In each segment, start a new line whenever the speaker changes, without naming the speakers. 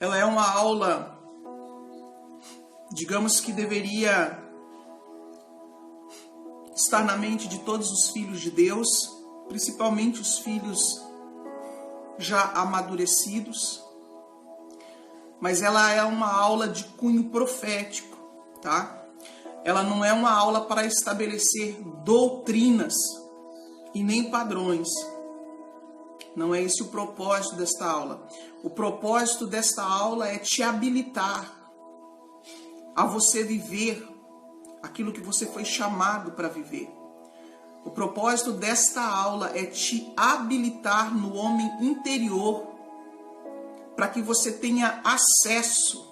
ela é uma aula, digamos que deveria estar na mente de todos os filhos de Deus, principalmente os filhos já amadurecidos, mas ela é uma aula de cunho profético, tá? Ela não é uma aula para estabelecer doutrinas e nem padrões. Não é esse o propósito desta aula. O propósito desta aula é te habilitar a você viver aquilo que você foi chamado para viver. O propósito desta aula é te habilitar no homem interior para que você tenha acesso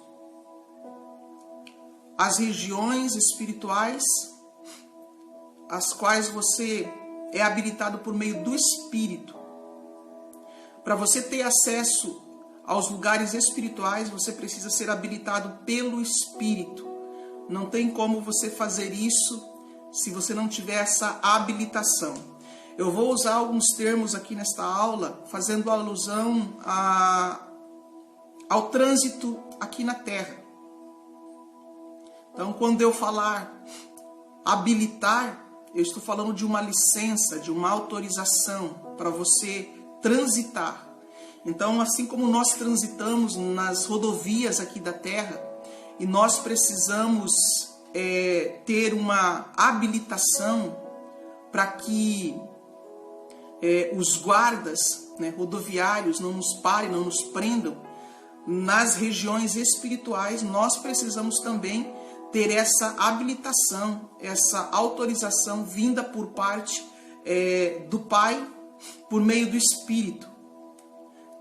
às regiões espirituais, as quais você é habilitado por meio do Espírito. Para você ter acesso aos lugares espirituais, você precisa ser habilitado pelo Espírito. Não tem como você fazer isso se você não tiver essa habilitação. Eu vou usar alguns termos aqui nesta aula, fazendo alusão ao trânsito aqui na Terra. Então, quando eu falar habilitar, eu estou falando de uma licença, de uma autorização para você transitar. Então, assim como nós transitamos nas rodovias aqui da Terra, e nós precisamos ter uma habilitação para que os guardas, né, rodoviários não nos parem, não nos prendam, nas regiões espirituais nós precisamos também ter essa habilitação, essa autorização vinda por parte do Pai, por meio do Espírito.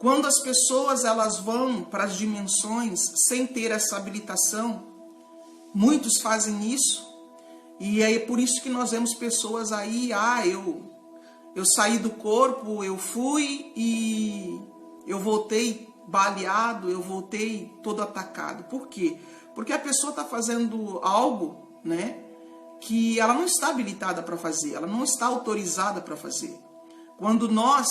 Quando as pessoas elas vão para as dimensões sem ter essa habilitação, muitos fazem isso, e é por isso que nós vemos pessoas aí, eu saí do corpo, eu fui e eu voltei baleado, eu voltei todo atacado. Por quê? Porque a pessoa está fazendo algo, né, que ela não está habilitada para fazer, ela não está autorizada para fazer. Quando nós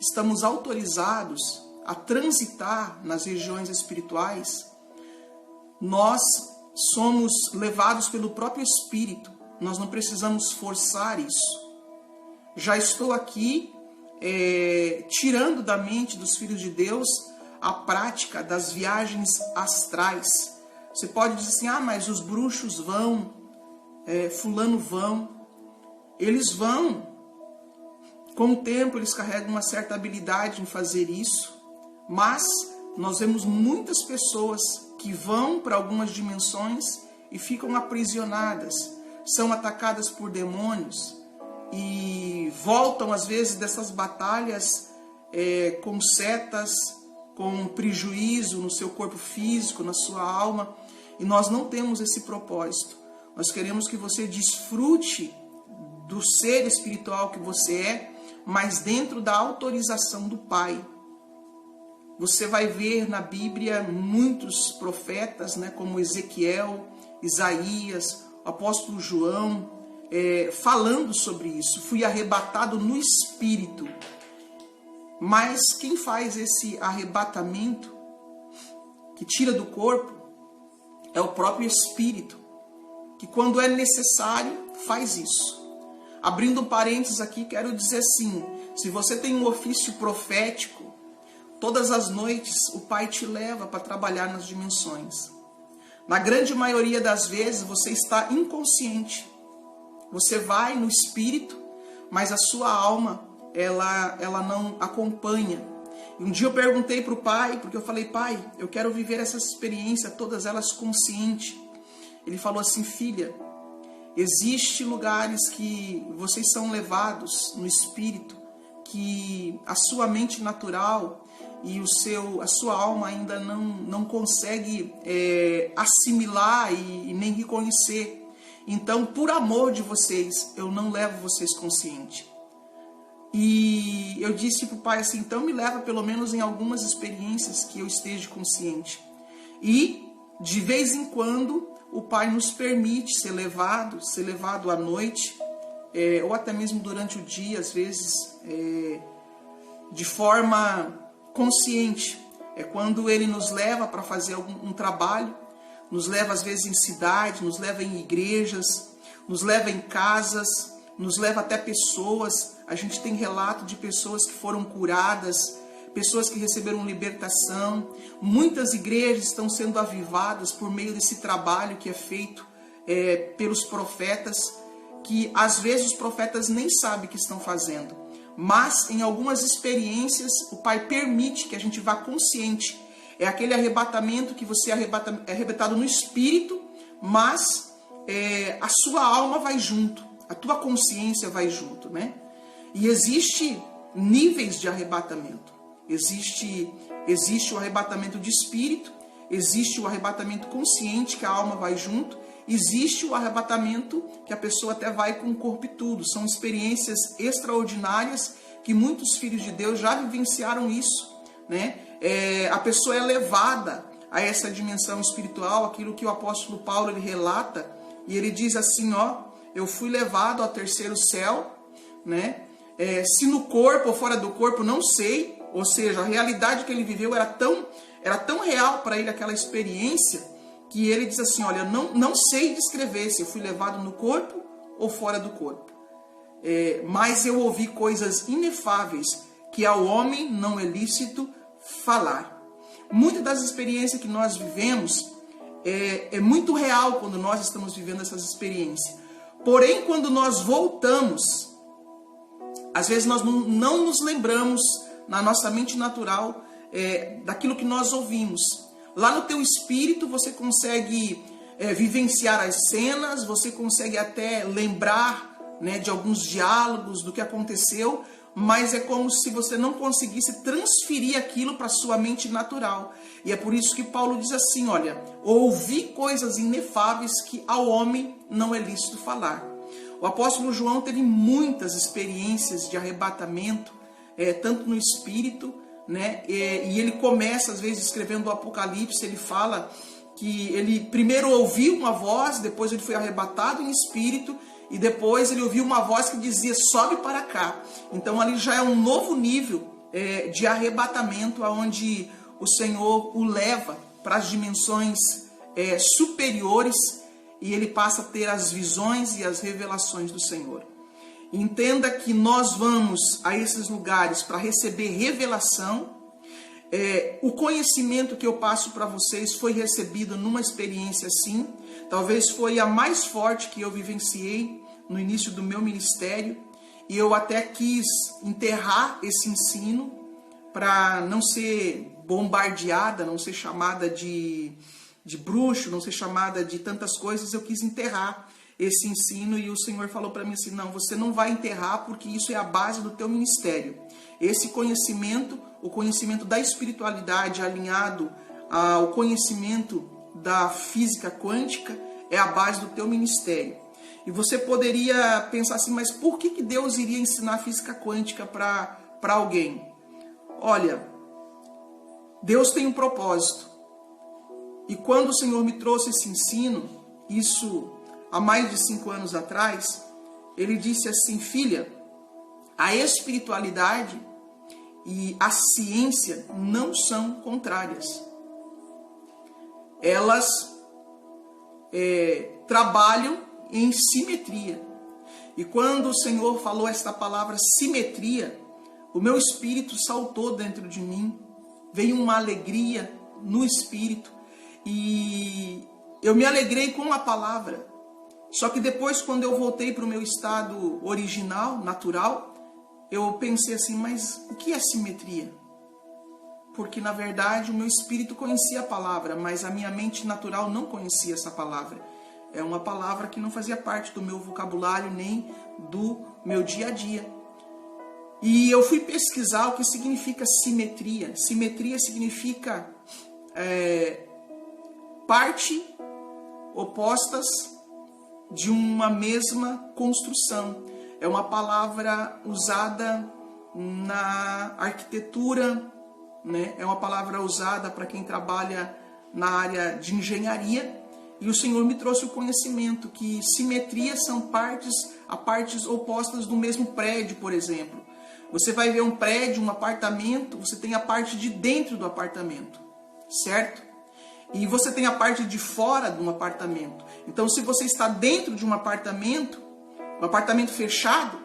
estamos autorizados a transitar nas regiões espirituais, nós somos levados pelo próprio Espírito. Nós não precisamos forçar isso. Já estou aqui tirando da mente dos filhos de Deus a prática das viagens astrais. Você pode dizer assim, mas os bruxos vão, fulano vão. Eles vão. Com o tempo, eles carregam uma certa habilidade em fazer isso, mas nós vemos muitas pessoas que vão para algumas dimensões e ficam aprisionadas, são atacadas por demônios e voltam, às vezes, dessas batalhas com setas, com prejuízo no seu corpo físico, na sua alma, e nós não temos esse propósito. Nós queremos que você desfrute do ser espiritual que você é, mas dentro da autorização do Pai. Você vai ver na Bíblia muitos profetas, né, como Ezequiel, Isaías, o apóstolo João, falando sobre isso. Fui arrebatado no Espírito. Mas quem faz esse arrebatamento, que tira do corpo, é o próprio Espírito, que quando é necessário, faz isso. Abrindo um parênteses aqui, quero dizer assim, se você tem um ofício profético, todas as noites o Pai te leva para trabalhar nas dimensões. Na grande maioria das vezes você está inconsciente. Você vai no Espírito, mas a sua alma, ela não acompanha. E um dia eu perguntei para o Pai, porque eu falei, Pai, eu quero viver essa experiência, todas elas consciente. Ele falou assim, filha, existem lugares que vocês são levados no Espírito, que a sua mente natural e a sua alma ainda não consegue assimilar e nem reconhecer. Então, por amor de vocês, eu não levo vocês consciente. E eu disse para o Pai assim, então me leva pelo menos em algumas experiências que eu esteja consciente. E, de vez em quando, o Pai nos permite ser levado à noite, ou até mesmo durante o dia, às vezes, de forma consciente, É quando Ele nos leva para fazer um trabalho, nos leva às vezes em cidade, nos leva em igrejas, nos leva em casas, nos leva até pessoas. A gente tem relato de pessoas que foram curadas, pessoas que receberam libertação. Muitas igrejas estão sendo avivadas por meio desse trabalho que é feito pelos profetas, que às vezes os profetas nem sabem que estão fazendo. Mas em algumas experiências o Pai permite que a gente vá consciente. É aquele arrebatamento que você é arrebatado no espírito, mas a sua alma vai junto, a tua consciência vai junto, né? E existe níveis de arrebatamento. Existe o arrebatamento de espírito, existe o arrebatamento consciente, que a alma vai junto, existe o arrebatamento que a pessoa até vai com o corpo e tudo. São experiências extraordinárias que muitos filhos de Deus já vivenciaram isso, né? A pessoa é levada a essa dimensão espiritual, aquilo que o apóstolo Paulo ele relata, e ele diz assim, eu fui levado ao terceiro céu, né? Se no corpo ou fora do corpo, não sei. Ou seja, a realidade que ele viveu era tão real para ele aquela experiência, que ele diz assim, olha, não sei descrever se eu fui levado no corpo ou fora do corpo. Mas eu ouvi coisas inefáveis que ao homem não é lícito falar. Muitas das experiências que nós vivemos é muito real quando nós estamos vivendo essas experiências. Porém, quando nós voltamos, às vezes nós não nos lembramos na nossa mente natural daquilo que nós ouvimos. Lá no teu espírito você consegue vivenciar as cenas, você consegue até lembrar, né, de alguns diálogos do que aconteceu, mas é como se você não conseguisse transferir aquilo para a sua mente natural. E é por isso que Paulo diz assim, olha, ouvi coisas inefáveis que ao homem não é lícito falar. O apóstolo João teve muitas experiências de arrebatamento, tanto no espírito, né? E ele começa, às vezes, escrevendo o Apocalipse, ele fala que ele primeiro ouviu uma voz, depois ele foi arrebatado em espírito, e depois ele ouviu uma voz que dizia, sobe para cá. Então ali já é um novo nível de arrebatamento, onde o Senhor o leva para as dimensões superiores, e ele passa a ter as visões e as revelações do Senhor. Entenda que nós vamos a esses lugares para receber revelação. O conhecimento que eu passo para vocês foi recebido numa experiência assim. Talvez foi a mais forte que eu vivenciei no início do meu ministério. E eu até quis enterrar esse ensino para não ser bombardeada, não ser chamada de bruxo, não ser chamada de tantas coisas. Eu quis enterrar esse ensino, e o Senhor falou para mim assim, não, você não vai enterrar, porque isso é a base do teu ministério. Esse conhecimento, o conhecimento da espiritualidade alinhado ao conhecimento da física quântica, é a base do teu ministério. E você poderia pensar assim, mas por que Deus iria ensinar física quântica para alguém? Olha, Deus tem um propósito. E quando o Senhor me trouxe esse ensino, isso há mais de 5 anos atrás, ele disse assim, filha, a espiritualidade e a ciência não são contrárias. Elas trabalham em simetria. E quando o Senhor falou esta palavra simetria, o meu espírito saltou dentro de mim, veio uma alegria no espírito, e eu me alegrei com a palavra. Só que depois, quando eu voltei para o meu estado original, natural, eu pensei assim, mas o que é simetria? Porque, na verdade, o meu espírito conhecia a palavra, mas a minha mente natural não conhecia essa palavra. É uma palavra que não fazia parte do meu vocabulário, nem do meu dia a dia. E eu fui pesquisar o que significa simetria. Simetria significa parte opostas de uma mesma construção. É uma palavra usada na arquitetura, né? É uma palavra usada para quem trabalha na área de engenharia. E o Senhor me trouxe o conhecimento que simetria são partes opostas do mesmo prédio, por exemplo. Você vai ver um prédio, um apartamento, você tem a parte de dentro do apartamento, certo? E você tem a parte de fora de um apartamento. Então, se você está dentro de um apartamento fechado,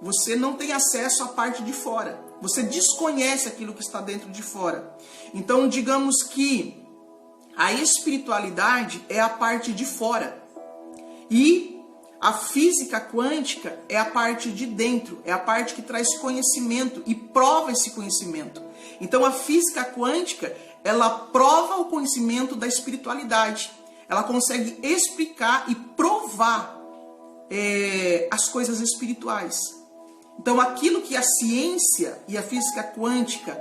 você não tem acesso à parte de fora. Você desconhece aquilo que está dentro de fora. Então, digamos que a espiritualidade é a parte de fora. E a física quântica é a parte de dentro, é a parte que traz conhecimento e prova esse conhecimento. Então a física quântica, ela prova o conhecimento da espiritualidade. Ela consegue explicar e provar as coisas espirituais. Então aquilo que a ciência e a física quântica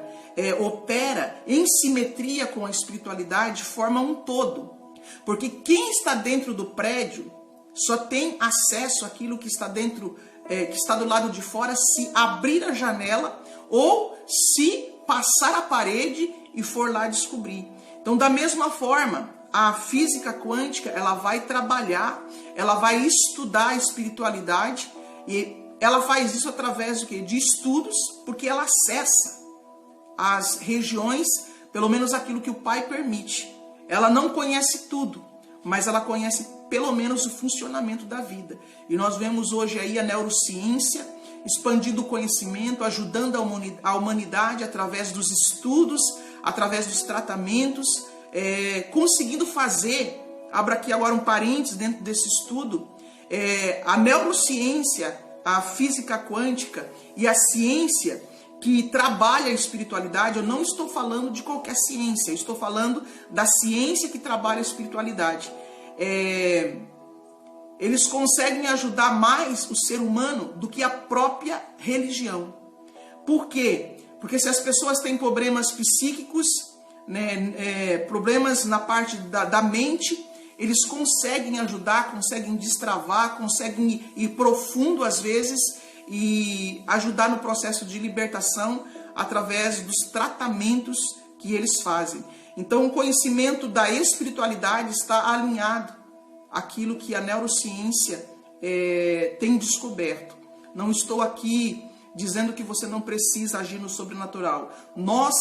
opera em simetria com a espiritualidade forma um todo. Porque quem está dentro do prédio só tem acesso àquilo que está dentro, que está do lado de fora, se abrir a janela ou se passar a parede e for lá descobrir. Então, da mesma forma, a física quântica, ela vai trabalhar, ela vai estudar a espiritualidade e ela faz isso através do quê? De estudos, porque ela acessa as regiões, pelo menos aquilo que o Pai permite. Ela não conhece tudo, mas ela conhece pelo menos o funcionamento da vida. E nós vemos hoje aí a neurociência expandindo o conhecimento, ajudando a humanidade através dos estudos, através dos tratamentos, conseguindo fazer, abro aqui agora um parênteses dentro desse estudo, a neurociência, a física quântica e a ciência que trabalha a espiritualidade. Eu não estou falando de qualquer ciência, eu estou falando da ciência que trabalha a espiritualidade. Eles conseguem ajudar mais o ser humano do que a própria religião. Por quê? Porque se as pessoas têm problemas psíquicos, problemas na parte da mente, eles conseguem ajudar, conseguem destravar, conseguem ir profundo às vezes e ajudar no processo de libertação através dos tratamentos que eles fazem. Então, o conhecimento da espiritualidade está alinhado àquilo que a neurociência tem descoberto. Não estou aqui dizendo que você não precisa agir no sobrenatural. Nós,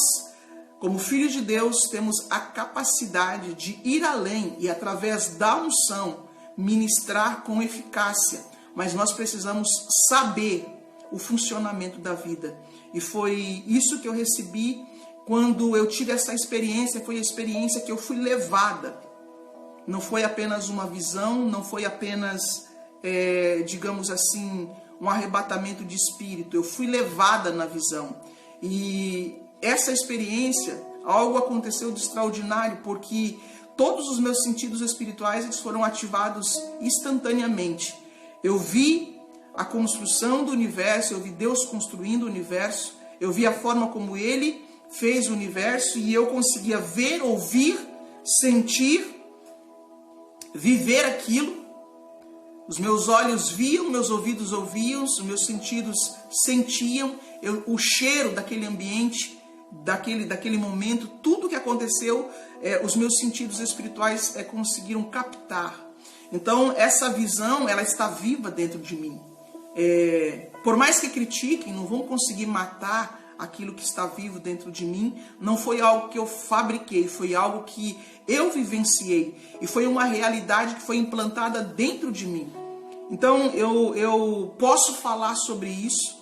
como filhos de Deus, temos a capacidade de ir além e, através da unção, ministrar com eficácia. Mas nós precisamos saber o funcionamento da vida. E foi isso que eu recebi quando eu tive essa experiência. Foi a experiência que eu fui levada. Não foi apenas uma visão, não foi apenas, digamos assim, um arrebatamento de espírito. Eu fui levada na visão. E essa experiência, algo aconteceu de extraordinário, porque todos os meus sentidos espirituais eles foram ativados instantaneamente. Eu vi a construção do universo, eu vi Deus construindo o universo, eu vi a forma como Ele fez o universo e eu conseguia ver, ouvir, sentir, viver aquilo. Os meus olhos viam, meus ouvidos ouviam, os meus sentidos sentiam, o cheiro daquele ambiente, daquele momento, tudo que aconteceu, os meus sentidos espirituais conseguiram captar. Então, essa visão, ela está viva dentro de mim. Por mais que critiquem, não vão conseguir matar aquilo que está vivo dentro de mim. Não foi algo que eu fabriquei, foi algo que eu vivenciei. E foi uma realidade que foi implantada dentro de mim. Então, eu posso falar sobre isso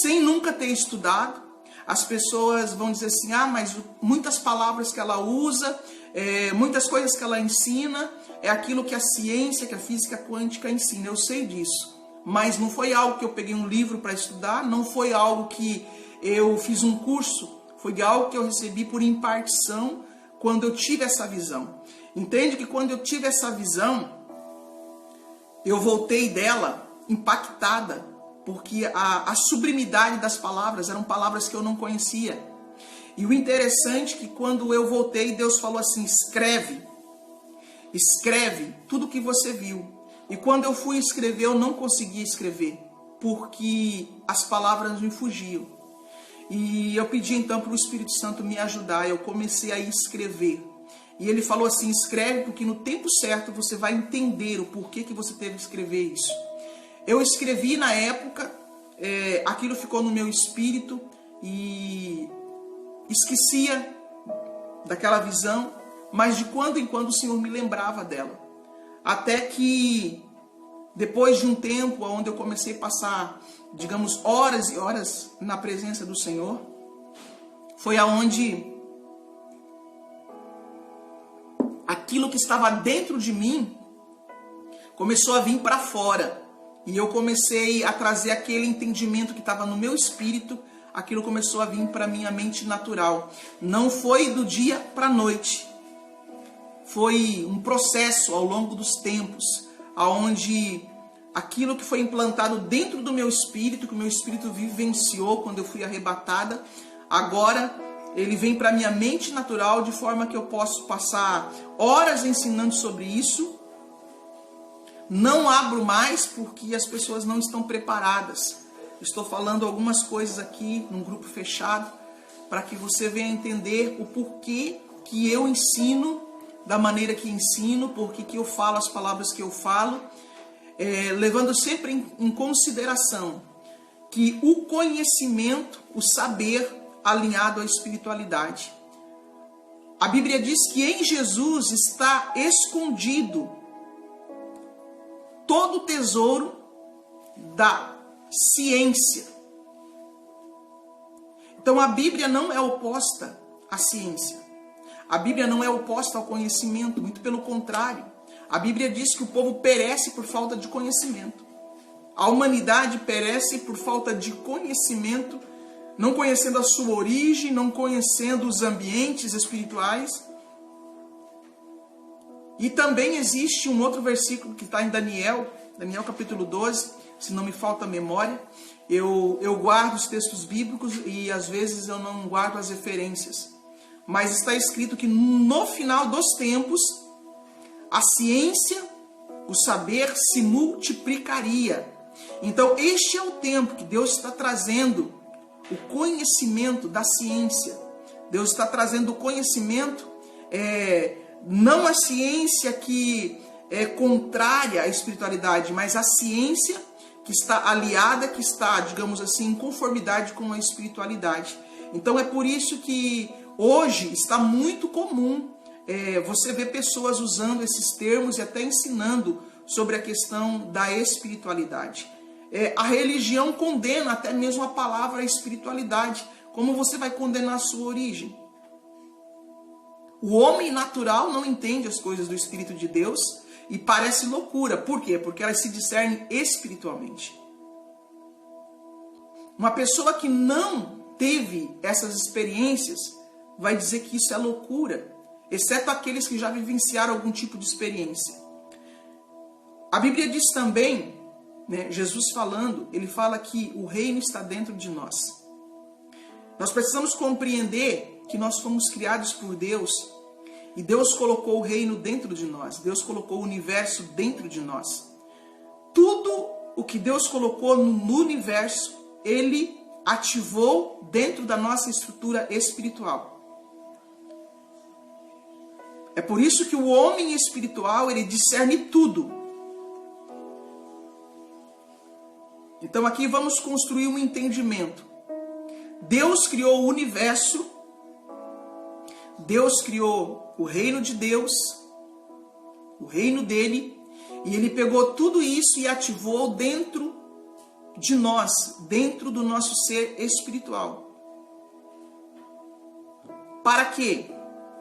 sem nunca ter estudado. As pessoas vão dizer assim, mas muitas palavras que ela usa, muitas coisas que ela ensina, é aquilo que a ciência, que a física quântica ensina. Eu sei disso, mas não foi algo que eu peguei um livro para estudar, não foi algo que eu fiz um curso, foi algo que eu recebi por impartição quando eu tive essa visão. Entende que quando eu tive essa visão, eu voltei dela impactada, porque a sublimidade das palavras eram palavras que eu não conhecia. E o interessante é que quando eu voltei, Deus falou assim, escreve tudo que você viu. E quando eu fui escrever, eu não conseguia escrever, porque as palavras me fugiam. E eu pedi então para o Espírito Santo me ajudar, eu comecei a escrever. E ele falou assim, escreve, porque no tempo certo você vai entender o porquê que você teve que escrever isso. Eu escrevi na época, aquilo ficou no meu espírito e esquecia daquela visão, mas de quando em quando o Senhor me lembrava dela. Até que, depois de um tempo onde eu comecei a passar, digamos, horas e horas na presença do Senhor, foi aonde aquilo que estava dentro de mim começou a vir para fora. E eu comecei a trazer aquele entendimento que estava no meu espírito, aquilo começou a vir para minha mente natural. Não foi do dia para a noite. Foi um processo ao longo dos tempos, aonde aquilo que foi implantado dentro do meu espírito, que o meu espírito vivenciou quando eu fui arrebatada, agora ele vem para minha mente natural, de forma que eu posso passar horas ensinando sobre isso. Não abro mais porque as pessoas não estão preparadas. Estou falando algumas coisas aqui num grupo fechado para que você venha entender o porquê que eu ensino da maneira que ensino, porquê que eu falo as palavras que eu falo, levando sempre em consideração que o conhecimento, o saber alinhado à espiritualidade. A Bíblia diz que em Jesus está escondido todo o tesouro da ciência. Então a Bíblia não é oposta à ciência. A Bíblia não é oposta ao conhecimento, muito pelo contrário. A Bíblia diz que o povo perece por falta de conhecimento. A humanidade perece por falta de conhecimento, não conhecendo a sua origem, não conhecendo os ambientes espirituais. E também existe um outro versículo que está em Daniel capítulo 12, se não me falta a memória. Eu guardo os textos bíblicos e às vezes eu não guardo as referências. Mas está escrito que no final dos tempos, a ciência, o saber se multiplicaria. Então este é o tempo que Deus está trazendo o conhecimento da ciência. Deus está trazendo o conhecimento, não a ciência que é contrária à espiritualidade, mas a ciência que está aliada, que está, digamos assim, em conformidade com a espiritualidade. Então é por isso que hoje está muito comum você ver pessoas usando esses termos e até ensinando sobre a questão da espiritualidade. A religião condena até mesmo a palavra espiritualidade. Como você vai condenar a sua origem? O homem natural não entende as coisas do Espírito de Deus e parece loucura. Por quê? Porque elas se discernem espiritualmente. Uma pessoa que não teve essas experiências vai dizer que isso é loucura, exceto aqueles que já vivenciaram algum tipo de experiência. A Bíblia diz também, Jesus falando, ele fala que o reino está dentro de nós. Nós precisamos compreender que nós fomos criados por Deus e Deus colocou o reino dentro de nós. Deus colocou o universo dentro de nós. Tudo o que Deus colocou no universo, ele ativou dentro da nossa estrutura espiritual. É por isso que o homem espiritual, ele discerne tudo. Então aqui vamos construir um entendimento. Deus criou o universo, Deus criou o reino de Deus, o reino dele, e ele pegou tudo isso e ativou dentro de nós, dentro do nosso ser espiritual. Para quê?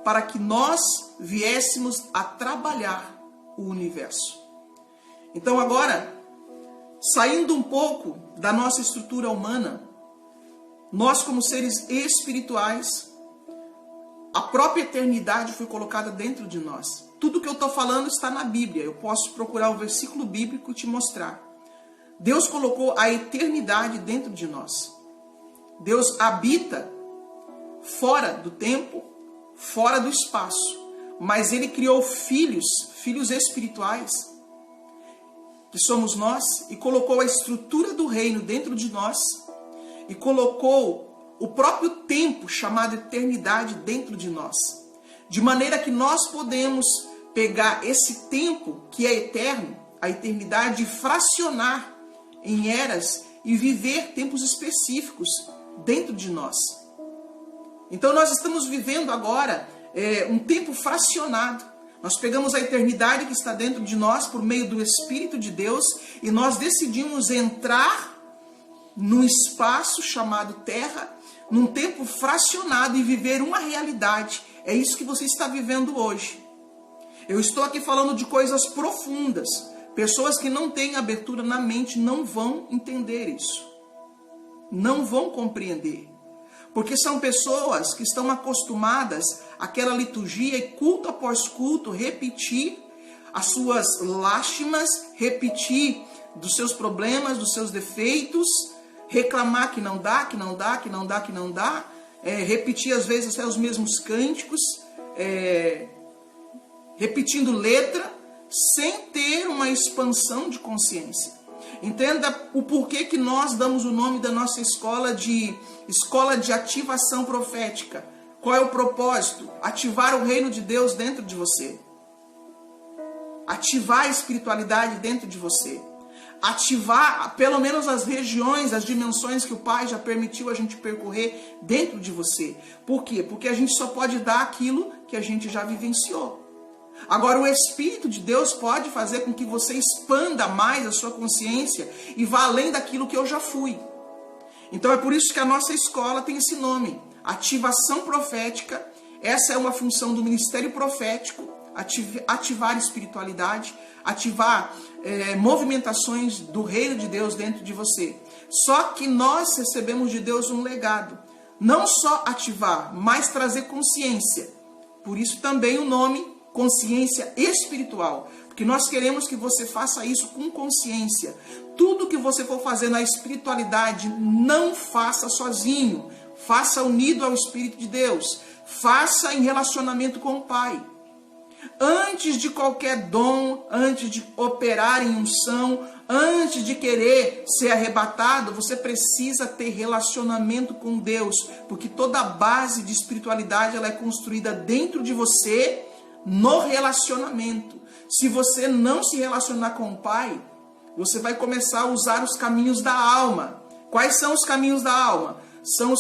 Para que nós viéssemos a trabalhar o universo. Então agora, saindo um pouco da nossa estrutura humana, nós como seres espirituais, a própria eternidade foi colocada dentro de nós. Tudo que eu estou falando está na Bíblia. Eu posso procurar um versículo bíblico e te mostrar. Deus colocou a eternidade dentro de nós. Deus habita fora do tempo, fora do espaço. Mas Ele criou filhos espirituais, que somos nós, e colocou a estrutura do reino dentro de nós, e colocou o próprio tempo, chamado eternidade, dentro de nós. De maneira que nós podemos pegar esse tempo, que é eterno, a eternidade, e fracionar em eras, e viver tempos específicos dentro de nós. Então nós estamos vivendo agora um tempo fracionado. Nós pegamos a eternidade que está dentro de nós por meio do Espírito de Deus e nós decidimos entrar num espaço chamado Terra, num tempo fracionado e viver uma realidade. É isso que você está vivendo hoje. Eu estou aqui falando de coisas profundas. Pessoas que não têm abertura na mente não vão entender isso. Não vão compreender. Porque são pessoas que estão acostumadas àquela liturgia e culto após culto, repetir as suas lástimas, repetir dos seus problemas, dos seus defeitos, reclamar que não dá, que não dá, que não dá, que não dá, repetir às vezes até os mesmos cânticos, repetindo letra, sem ter uma expansão de consciência. Entenda o porquê que nós damos o nome da nossa escola de Escola de Ativação Profética. Qual é o propósito? Ativar o reino de Deus dentro de você. Ativar a espiritualidade dentro de você. Ativar pelo menos as regiões, as dimensões que o Pai já permitiu a gente percorrer dentro de você. Por quê? Porque a gente só pode dar aquilo que a gente já vivenciou. Agora, o Espírito de Deus pode fazer com que você expanda mais a sua consciência e vá além daquilo que eu já fui. Então é por isso que a nossa escola tem esse nome, Ativação Profética. Essa é uma função do ministério profético, ativar espiritualidade, ativar movimentações do reino de Deus dentro de você. Só que nós recebemos de Deus um legado. Não só ativar, mas trazer consciência. Por isso também o nome consciência espiritual, porque nós queremos que você faça isso com consciência. Tudo que você for fazer na espiritualidade, não faça sozinho, faça unido ao Espírito de Deus, faça em relacionamento com o Pai. Antes de qualquer dom, antes de operar em unção, antes de querer ser arrebatado, você precisa ter relacionamento com Deus, porque toda a base de espiritualidade ela é construída dentro de você, no relacionamento. Se você não se relacionar com o Pai, você vai começar a usar os caminhos da alma. Quais são os caminhos da alma? São os